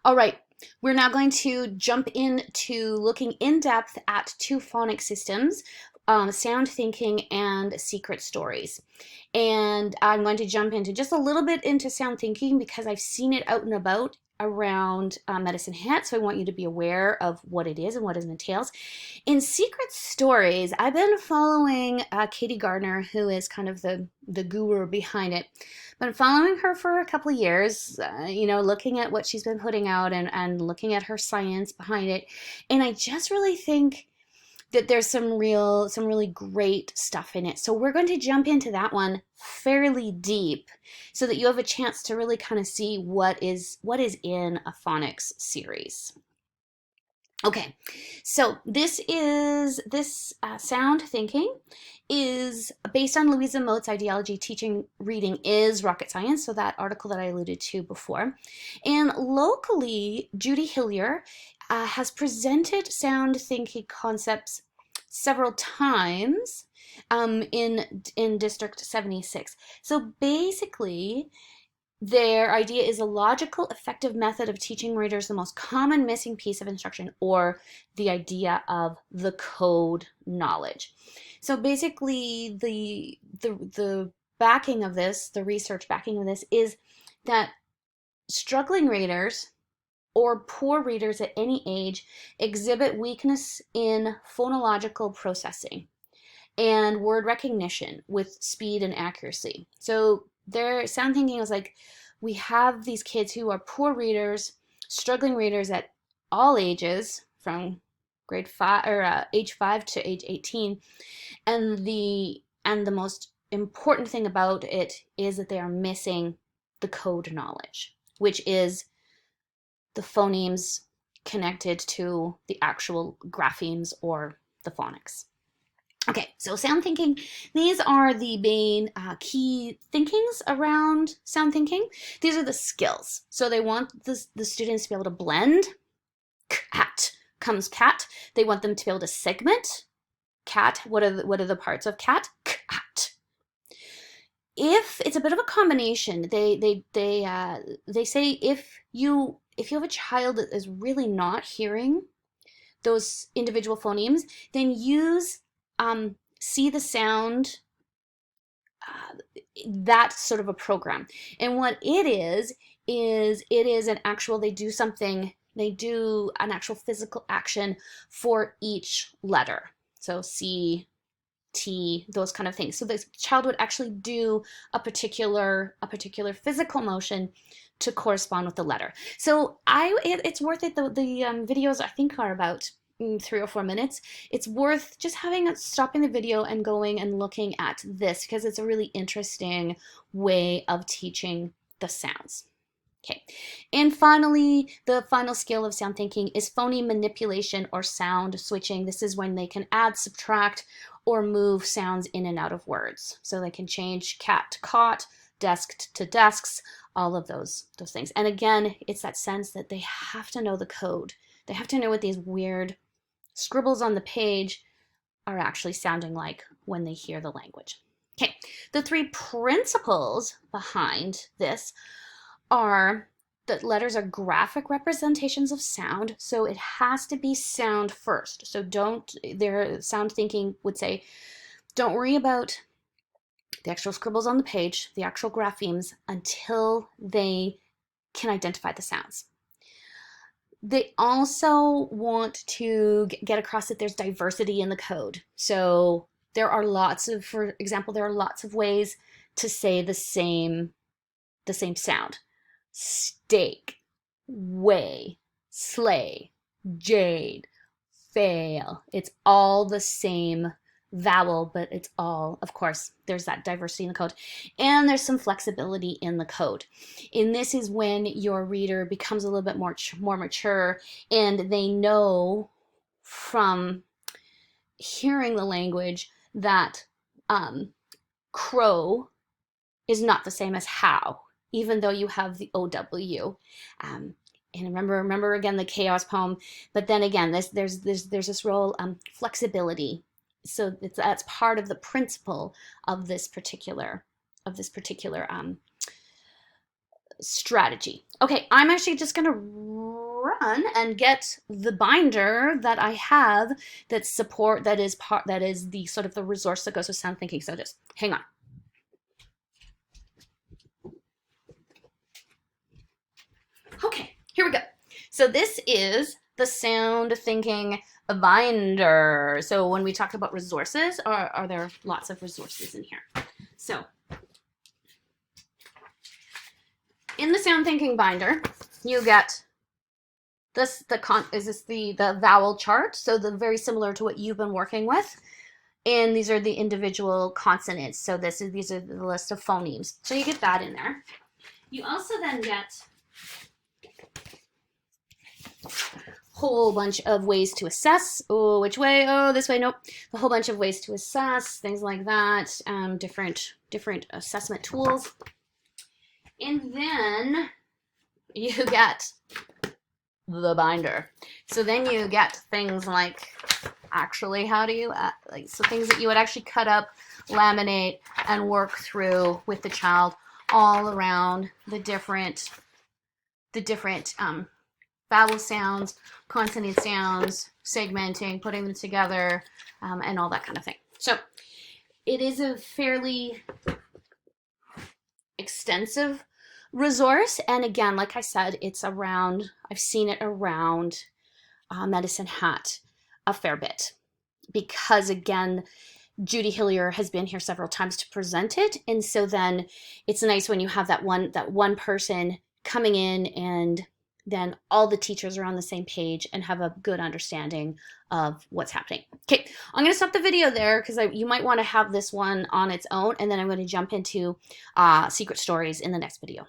All right, we're now going to jump into looking in depth at two phonics systems, sound thinking and secret stories. And I'm going to jump into just a little bit into sound thinking because I've seen it out and about around Medicine Hat, so I want you to be aware of what it is and what it entails. In secret stories, I've been following Katie Gardner, who is kind of the guru behind it. Been following her for a couple of years, looking at what she's been putting out and looking at her science behind it. And I just really think that there's some really great stuff in it. So we're going to jump into that one fairly deep so that you have a chance to really kind of see what is in a phonics series. Okay, so this sound thinking is based on Louisa Moat's ideology. Teaching reading is rocket science, so that article that I alluded to before. And locally, Judy Hillier has presented sound thinking concepts several times in District 76. So basically, their idea is a logical, effective method of teaching readers the most common missing piece of instruction, or the idea of the code knowledge. So basically, the backing of this, the research backing of this, is that struggling readers or poor readers at any age exhibit weakness in phonological processing and word recognition with speed and accuracy. So their sound thinking is like, we have these kids who are poor readers, struggling readers at all ages, from grade 5 or age 5 to age 18, and the most important thing about it is that they are missing the code knowledge, which is the phonemes connected to the actual graphemes or the phonics. Okay, so sound thinking, these are the main key thinkings around sound thinking. These are the skills. So they want the students to be able to blend. Cat comes cat. They want them to be able to segment. Cat, what are the parts of cat? Cat. If it's a bit of a combination, they say if you have a child that is really not hearing those individual phonemes, then use see the sound, that sort of a program. And what it is an actual, they do an actual physical action for each letter. So C, T, those kind of things. So the child would actually do a particular physical motion to correspond with the letter. So it's worth it. The videos, I think, are about 3 or 4 minutes. It's worth just stopping the video and going and looking at this, because it's a really interesting way of teaching the sounds. Okay, and finally, the final skill of sound thinking is phoneme manipulation or sound switching. This is when they can add, subtract, or move sounds in and out of words. So they can change cat to cot, desk to desks, all of those things. And again, it's that sense that they have to know the code. They have to know what these weird scribbles on the page are actually sounding like when they hear the language. Okay, the 3 principles behind this are that letters are graphic representations of sound, so it has to be sound first. So their sound thinking would say, don't worry about the actual scribbles on the page, the actual graphemes, until they can identify the sounds. They also want to get across that there's diversity in the code. So for example, there are lots of ways to say the same sound. Steak, way, sleigh, jade, fail. It's all the same vowel, but it's all, of course, there's that diversity in the code. And there's some flexibility in the code. And this is when your reader becomes a little bit more mature, and they know from hearing the language that crow is not the same as how, even though you have the OW. And remember again the chaos poem, but then again, there's this role, flexibility. So that's part of the principle of this particular strategy. Okay, I'm actually just going to run and get the binder that I have that is the sort of the resource that goes with sound thinking. So just hang on. Okay, here we go. So this is the sound thinking binder. So when we talk about resources, are there lots of resources in here? So in the sound thinking binder, you get the vowel chart. So very similar to what you've been working with. And these are the individual consonants. So these are the list of phonemes. So you get that in there. You also then get whole bunch of ways to assess. Oh, which way? Oh, this way. Nope. A whole bunch of ways to assess, things like that. Different assessment tools. And then you get the binder. So then you get things like, actually, how do you, so things that you would actually cut up, laminate, and work through with the child all around the different vowel sounds, consonant sounds, segmenting, putting them together, and all that kind of thing. So it is a fairly extensive resource. And again, like I said, I've seen it around Medicine Hat a fair bit. Because again, Judy Hillier has been here several times to present it. And so then it's nice when you have that one person coming in, and then all the teachers are on the same page and have a good understanding of what's happening. Okay, I'm going to stop the video there because you might want to have this one on its own, and then I'm going to jump into secret stories in the next video.